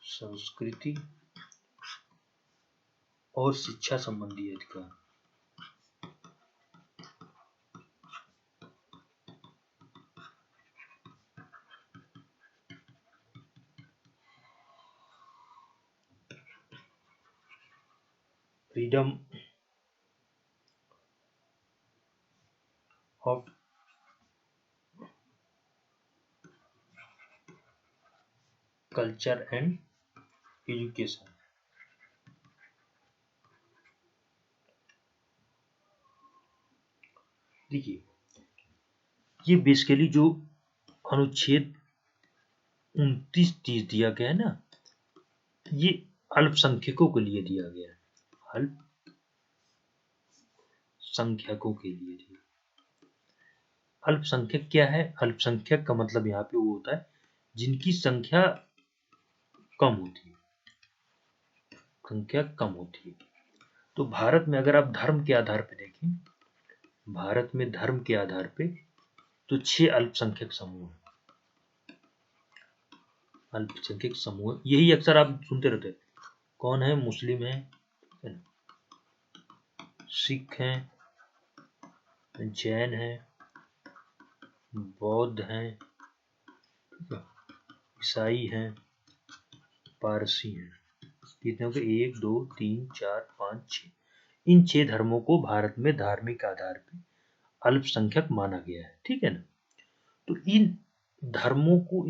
संस्कृति और शिक्षा संबंधी अधिकार। Freedom of culture and education. देखिए ये बेसिकली जो अनुच्छेद 29-30 दिया गया है ना ये अल्पसंख्यकों के लिए दिया गया है, अल्पसंख्यकों के लिए दिया। अल्पसंख्यक क्या है? अल्पसंख्यक का मतलब यहाँ पे वो होता है जिनकी संख्या कम होती है, संख्या कम होती है। तो भारत में अगर आप धर्म के आधार पे देखें, भारत में धर्म के आधार पे तो 6 अल्पसंख्यक समूह हैं। अल्पसंख्यक समूह यही अक्सर आप सुनते रहते हैं। कौन है? मुस्लिम है, सिख हैं, जैन हैं, बौद्ध हैं, ईसाई हैं, पारसी हैं। कितने हो गए? 1 2 3 4 5 6। इन 6 धर्मों को भारत में धार्मिक आधार पे अल्पसंख्यक माना गया है, ठीक है ना। तो इन धर्मों को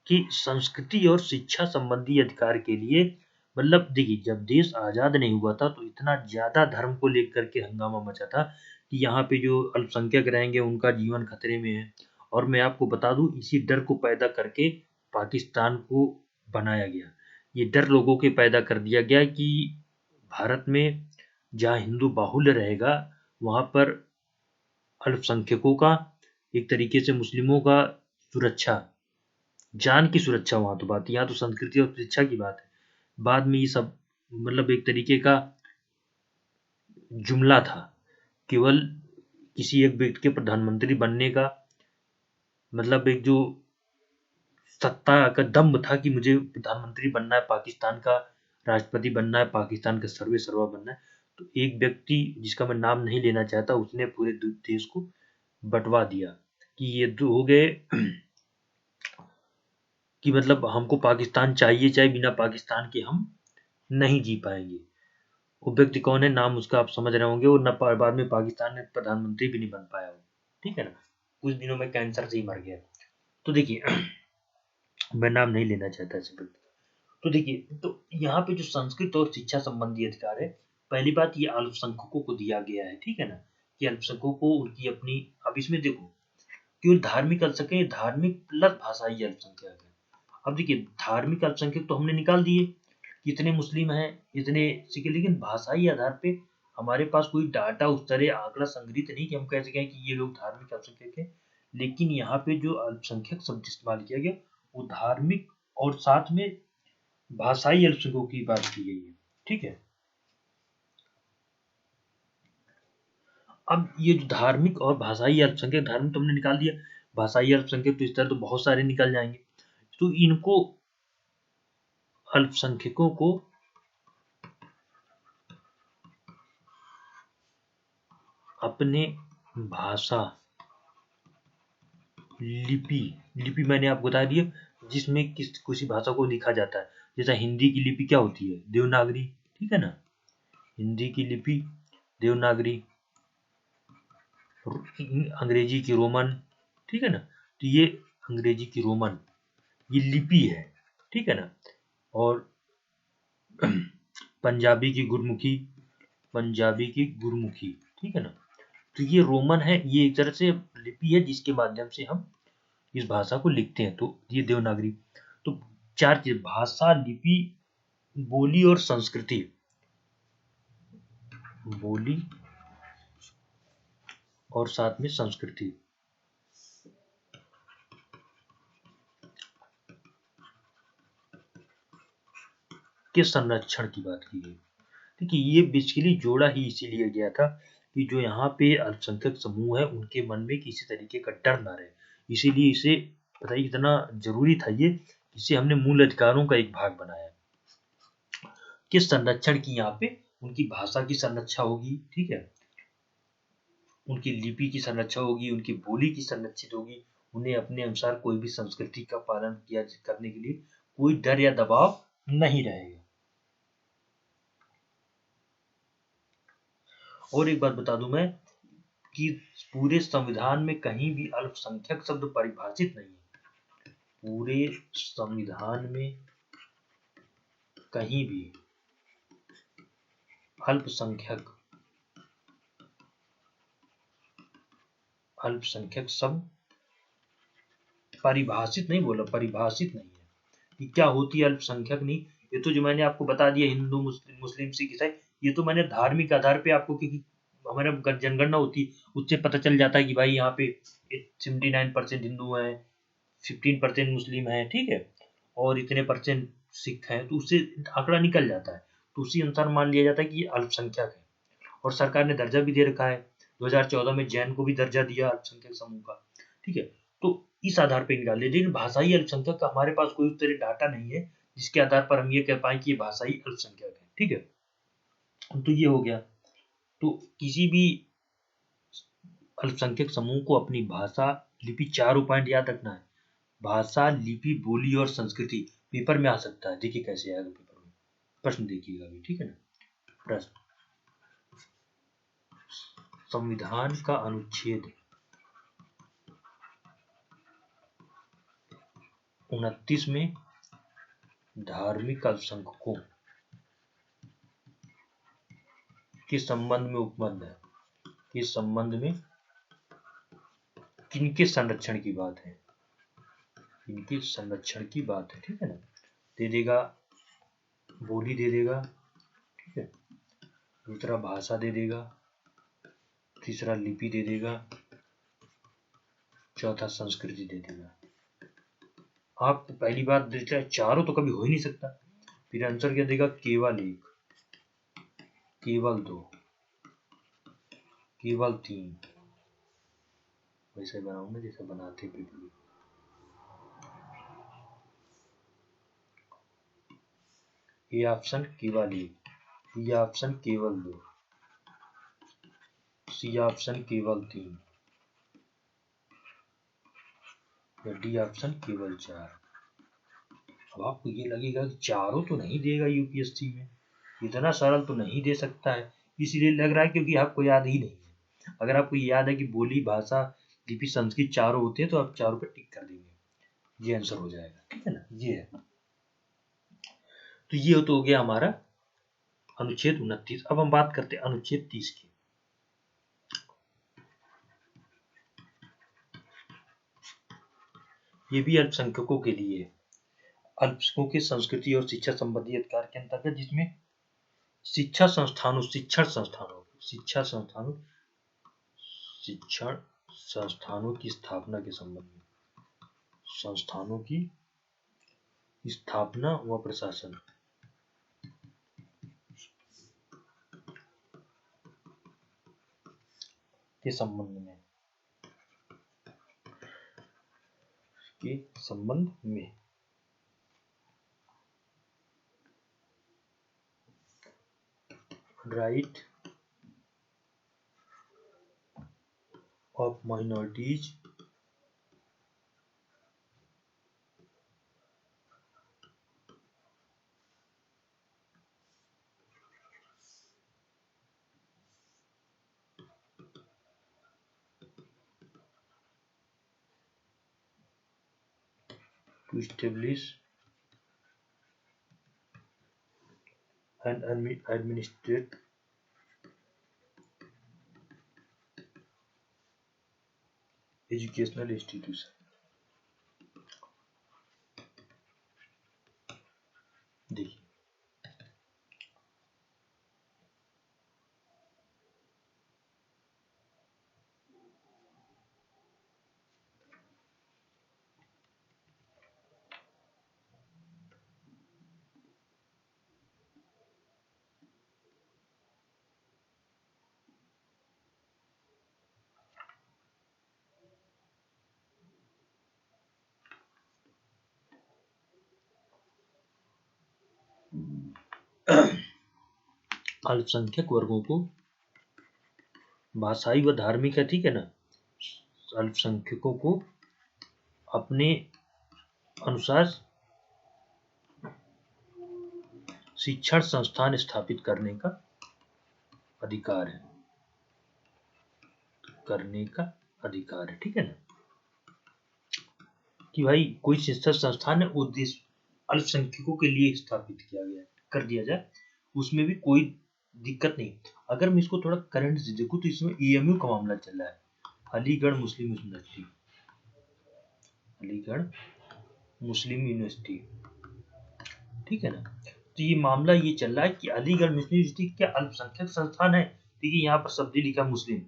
की संस्कृति और शिक्षा संबंधी अधिकार के लिए मतलब देखिए जब देश आजाद नहीं हुआ था तो इतना ज्यादा धर्म को लेकर के हंगामा मचा था कि यहाँ पे जो अल्पसंख्यक रहेंगे उनका जीवन खतरे में है। और मैं आपको बता दूं इसी डर को पैदा करके पाकिस्तान को बनाया गया। ये डर लोगों के पैदा कर दिया गया कि भारत में जहाँ हिंदू बाहुल्य रहेगा वहां पर अल्पसंख्यकों का, एक तरीके से मुस्लिमों का सुरक्षा, जान की सुरक्षा वहां तो बात, यहाँ तो संस्कृति और शिक्षा की बात है। बाद में ये सब मतलब एक तरीके का जुमला था, केवल किसी एक व्यक्ति के प्रधानमंत्री बनने का मतलब एक जो सत्ता का दम्भ था कि मुझे प्रधानमंत्री बनना है, पाकिस्तान का राष्ट्रपति बनना है, पाकिस्तान का सर्वे सर्वा बनना है। तो एक व्यक्ति जिसका मैं नाम नहीं लेना चाहता, उसने पूरे देश को बंटवा दिया कि ये दो हो गए कि मतलब हमको पाकिस्तान चाहिए, चाहे बिना पाकिस्तान के हम नहीं जी पाएंगे। वो व्यक्ति कौन है, नाम उसका आप समझ रहे होंगे, और बाद में पाकिस्तान में प्रधानमंत्री भी नहीं बन पाया वो, ठीक है ना, कुछ दिनों में कैंसर से ही मर गया। तो देखिए मैं नाम नहीं लेना चाहता ऐसे व्यक्ति का। तो देखिए, तो यहाँ पे जो संस्कृत और शिक्षा संबंधी अधिकार है, पहली बात ये अल्पसंख्यकों को दिया गया है, ठीक है ना, कि अल्पसंख्यकों को उनकी अपनी, अब इसमें देखो केवल धार्मिक अल्पसंख्यक, धार्मिक प्लस भाषाई अल्पसंख्यक है। अब देखिए धार्मिक अल्पसंख्यक तो हमने निकाल दिए, कितने मुस्लिम हैं, इतने सिख, लेकिन भाषाई आधार पे हमारे पास कोई डाटा उस तरह आंकड़ा संग्रहित नहीं कि हम कह सकें कि ये लोग धार्मिक अल्पसंख्यक हैं। लेकिन यहाँ पे जो अल्पसंख्यक शब्द इस्तेमाल किया गया वो धार्मिक और साथ में भाषाई अल्पसंख्यकों की बात की गई है, ठीक है। अब ये जो धार्मिक और भाषाई अल्पसंख्यक, धार्मिक तो हमने निकाल दिया, भाषाई अल्पसंख्यक तो इस तरह तो बहुत सारे निकल जाएंगे। तो इनको अल्पसंख्यकों को अपने भाषा, लिपि मैंने आपको बता दिया, जिसमें किसी भाषा को लिखा जाता है। जैसा हिंदी की लिपि क्या होती है, देवनागरी, ठीक है ना, हिंदी की लिपि देवनागरी, अंग्रेजी की रोमन, ठीक है ना। तो ये अंग्रेजी की रोमन ये लिपि है, ठीक है ना। और पंजाबी की गुरमुखी, पंजाबी की गुरमुखी, ठीक है ना। तो ये रोमन है, ये एक तरह से लिपि है जिसके माध्यम से हम इस भाषा को लिखते हैं। तो ये देवनागरी। तो चार चीज, भाषा, लिपि, बोली और संस्कृति, बोली और साथ में संस्कृति के संरक्षण की बात की गई। देखिए ये बेसिकली जोड़ा ही इसीलिए गया था कि जो यहाँ पे अल्पसंख्यक समूह है उनके मन में किसी तरीके का डर ना रहे, इसीलिए इसे बताइए इतना जरूरी था ये, इसे हमने मूल अधिकारों का एक भाग बनाया। किस संरक्षण की, यहाँ पे उनकी भाषा की संरक्षा होगी, ठीक है, उनकी लिपि की संरक्षा होगी, उनकी बोली की संरक्षित होगी, उन्हें अपने अनुसार कोई भी संस्कृति का पालन किया करने के लिए कोई डर या दबाव नहीं रहेगा। और एक बात बता दूं मैं कि पूरे संविधान में कहीं भी अल्पसंख्यक शब्द परिभाषित नहीं है, पूरे संविधान में कहीं भी अल्पसंख्यक शब्द परिभाषित नहीं, बोला परिभाषित नहीं है कि क्या होती है अल्पसंख्यक, नहीं। ये तो जो मैंने आपको बता दिया, हिंदू, मुस्लिम, सिख, ईसाई, ये तो मैंने धार्मिक आधार पे आपको, क्योंकि हमारे जनगणना होती उससे पता चल जाता है कि भाई यहाँ पे 79% हिंदू हैं, 15% मुस्लिम हैं, ठीक है, और इतने परसेंट सिख हैं, तो उससे आंकड़ा निकल जाता है। तो उसी अनुसार मान लिया जाता है कि ये अल्पसंख्यक है। और सरकार ने दर्जा भी दे रखा है, 2014 में जैन को भी दर्जा दिया अल्पसंख्यक समूह का, ठीक है। तो इस आधार पर निकाल लेकिन भाषाई अल्पसंख्यक का हमारे पास कोई उस तरह डाटा नहीं है जिसके आधार पर हम ये कह पाए कि ये भाषाई अल्पसंख्यक है, ठीक है। तो ये हो गया। तो किसी भी अल्पसंख्यक समूह को अपनी भाषा, लिपि, चारों पॉइंट याद रखना है, भाषा, लिपि, बोली और संस्कृति। पेपर में आ सकता है, देखिए कैसे आएगा पेपर में, प्रश्न देखिएगा अभी, ठीक है ना। प्रश्न, संविधान का अनुच्छेद 29 में धार्मिक अल्पसंख्यकों के संबंध में उपबद्ध है, के संबंध में किनके संरक्षण की बात है, इनके संरक्षण की बात है, ठीक है ना। दे देगा, बोली दे देगा, ठीक है, दूसरा भाषा दे देगा, तीसरा लिपि दे देगा, चौथा संस्कृति दे देगा। आपको पहली बात देता है चारों तो कभी हो ही नहीं सकता, फिर आंसर क्या देगा, केवल एक, केवल दो, केवल तीन। वैसे बनाऊंगा जैसे बनाते पीपली। ये ऑप्शन केवल एक, ये ऑप्शन केवल दो, सी ऑप्शन केवल तीन, या डी ऑप्शन केवल चार। अब आपको ये लगेगा कि चारों तो नहीं देगा यूपीएससी में, इतना सरल तो नहीं दे सकता है, इसलिए लग रहा है क्योंकि आपको याद ही नहीं है। अगर आपको याद है कि बोली, भाषा, लिपि, संस्कृत चारों होते हैं तो आप चारों पे टिक कर देंगे, ये आंसर हो जाएगा। ठीक है ना, ये है। तो ये तो हो गया हमारा अनुच्छेद 29। अब हम बात करते हैं अनुच्छेद 30 की। ये भी अल्पसंख्यकों के लिए, अल्पसंख्यकों की संस्कृति और शिक्षा संबंधी अधिकार के अंतर्गत, जिसमें शिक्षण संस्थानों शिक्षण संस्थानों की स्थापना के संबंध में, संस्थानों की स्थापना व प्रशासन के संबंध में right of minorities to establish and administrate educational institution। देखिए अल्पसंख्यक वर्गों को भाषाई व धार्मिक है, ठीक है ना, अल्पसंख्यकों को अपने अनुसार शिक्षण संस्थान स्थापित करने का अधिकार है, ठीक है ना, कि भाई कोई शिक्षण संस्थान है वो देश अल्पसंख्यकों के लिए स्थापित किया गया, कर दिया जाए, उसमें भी कोई दिक्कत नहीं। अगर मैं इसको थोड़ा करंट से देखूं तो इसमें ईएमयू का मामला चल रहा है, अलीगढ़ मुस्लिम यूनिवर्सिटी, अलीगढ़ मुस्लिम यूनिवर्सिटी, ठीक है ना। तो ये मामला ये चल रहा है कि अलीगढ़ मुस्लिम यूनिवर्सिटी क्या अल्पसंख्यक संस्थान है, देखिए यहाँ पर शब्द लिखा मुस्लिम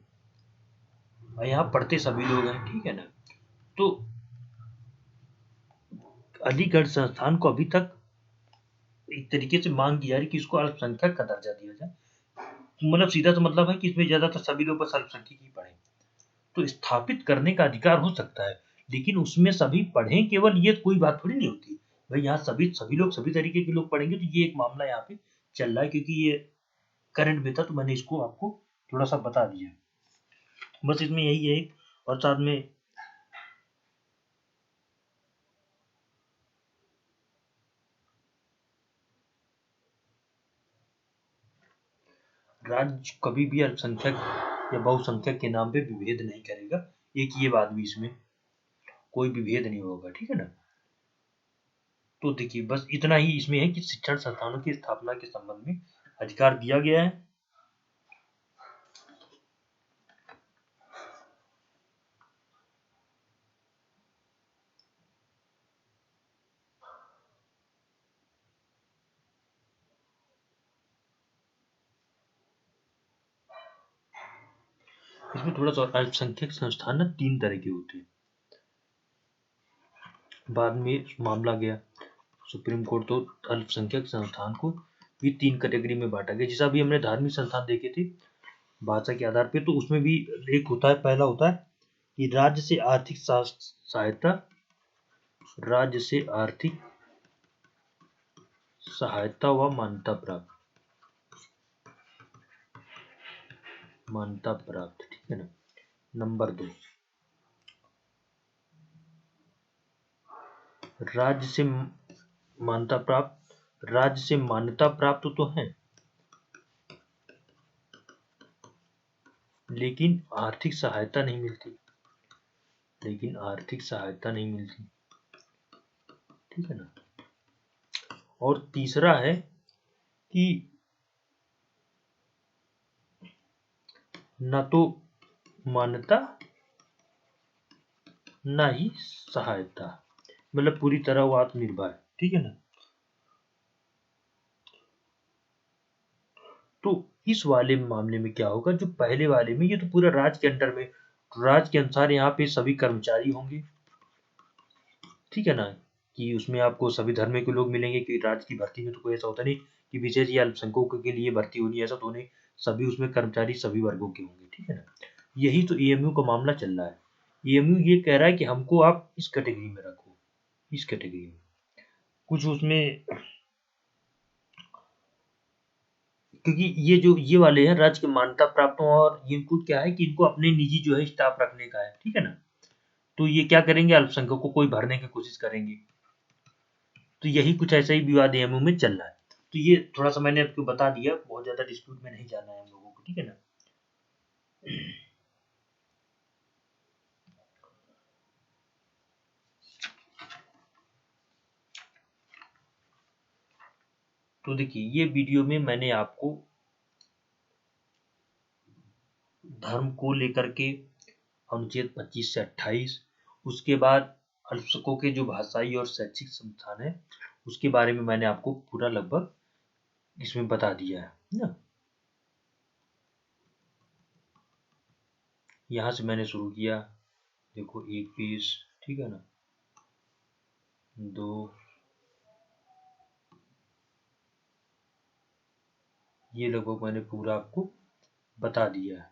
और यहाँ पढ़ते सभी लोग हैं, ठीक है ना। तो अलीगढ़ संस्थान को अभी तक एक तरीके से मांग की जा रही कि इसको अल्पसंख्यक का दर्जा दिया जाए, मतलब सीधा सा मतलब है कि इसमें ज्यादातर सभी लोग बस अल्पसंख्यक ही पढ़े, तो स्थापित करने का अधिकार हो सकता है, लेकिन उसमें सभी पढ़ें केवल, ये कोई बात थोड़ी नहीं होती भाई, यहाँ सभी लोग सभी तरीके के लोग पढ़ेंगे। तो ये एक मामला यहाँ पे चल रहा है, क्योंकि ये करंट में था तो मैंने इसको आपको थोड़ा सा बता दिया, बस इसमें यही है। और साथ में राज्य कभी भी अल्पसंख्यक या बहुसंख्यक के नाम पे विभेद नहीं करेगा, एक ये बात भी इसमें कोई विभेद नहीं होगा, ठीक है ना। तो देखिए बस इतना ही इसमें है कि शिक्षण संस्थानों की स्थापना के संबंध में अधिकार दिया गया है। इसमें थोड़ा सा, अल्पसंख्यक संस्थान ना 3 तरह के होते हैं, बाद में मामला गया सुप्रीम कोर्ट, तो अल्पसंख्यक संस्थान को भी 3 कैटेगरी में बांटा गया। जैसा अभी हमने धार्मिक संस्थान देखे थे भाषा के आधार पे, तो उसमें भी एक होता है, पहला होता है कि राज्य से आर्थिक सहायता, राज्य से आर्थिक सहायता व मान्यता प्राप्त, ठीक है ना। नंबर 2, राज्य से मान्यता प्राप्त, राज्य से मान्यता प्राप्त तो है लेकिन आर्थिक सहायता नहीं मिलती, लेकिन आर्थिक सहायता नहीं मिलती, ठीक है ना। और तीसरा है कि न तो मान्यता न ही सहायता, मतलब पूरी तरह वो आत्मनिर्भर है, ठीक है ना। तो इस वाले मामले में क्या होगा, जो पहले वाले में ये तो पूरा राज्य के अंडर में, राज्य के अनुसार यहाँ पे सभी कर्मचारी होंगे, ठीक है ना, कि उसमें आपको सभी धर्म के लोग मिलेंगे, कि राज्य की भर्ती में तो कोई ऐसा होता नहीं कि विशेष या अल्पसंख्यकों के लिए भर्ती होनी, ऐसा तो नहीं, सभी उसमें कर्मचारी सभी वर्गों के होंगे, ठीक है ना। यही तो ईएमयू का मामला चल रहा है। ईएमयू ये कह रहा है कि हमको आप इस कैटेगरी में रखो, इस कैटेगरी में कुछ उसमें, क्योंकि ये वाले हैं राज्य के मान्यता प्राप्त, और इनको क्या है कि इनको अपने निजी जो है स्टाफ रखने का है, ठीक है ना। तो ये क्या करेंगे, अल्पसंख्यकों को कोई भरने की कोशिश करेंगे। तो यही कुछ ऐसा ही विवाद एएमयू में चल रहा है। तो ये थोड़ा सा मैंने आपको बता दिया, बहुत ज्यादा डिस्प्यूट में नहीं जाना है हम लोगों को, ठीक है ना। तो देखिए ये वीडियो में मैंने आपको धर्म को लेकर के अनुच्छेद 25 से 28, उसके बाद अल्पसंख्यकों के जो भाषाई और शैक्षिक संस्थान है उसके बारे में मैंने आपको पूरा लगभग इसमें बता दिया है ना। यहाँ से मैंने शुरू किया, देखो 1 पीस, ठीक है ना, 2, ये लगभग मैंने पूरा आपको बता दिया है।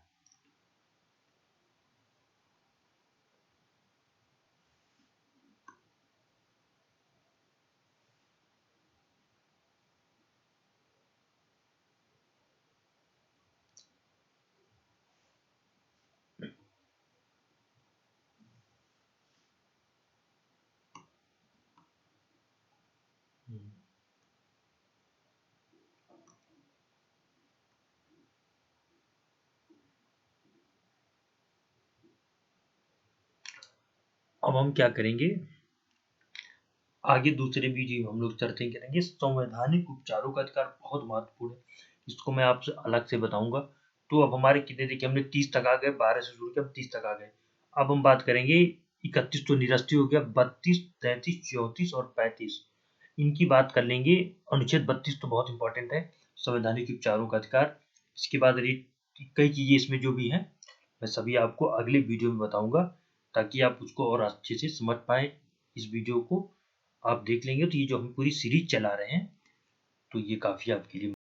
अब हम क्या करेंगे, आगे दूसरे वीडियो हम लोग चर्चा करेंगे। संवैधानिक उपचारों का अधिकार बहुत महत्वपूर्ण है, इसको मैं आपसे अलग से बताऊंगा। तो अब हमारे कितने, देखिए हमने 30 तक आ गए, 12 से शुरू किया, हम 30 तक आ गए। अब हम बात करेंगे 31 तो निरस्ती हो गया, 32, 33, 34 और 35 इनकी बात कर लेंगे। अनुच्छेद 32 तो बहुत इंपॉर्टेंट है, संवैधानिक उपचारों का अधिकार। इसके बाद कई चीजें इसमें जो भी हैं मैं सभी आपको अगले वीडियो में बताऊंगा, ताकि आप उसको और अच्छे से समझ पाए। इस वीडियो को आप देख लेंगे तो ये जो हम पूरी सीरीज चला रहे हैं तो ये काफी आपके लिए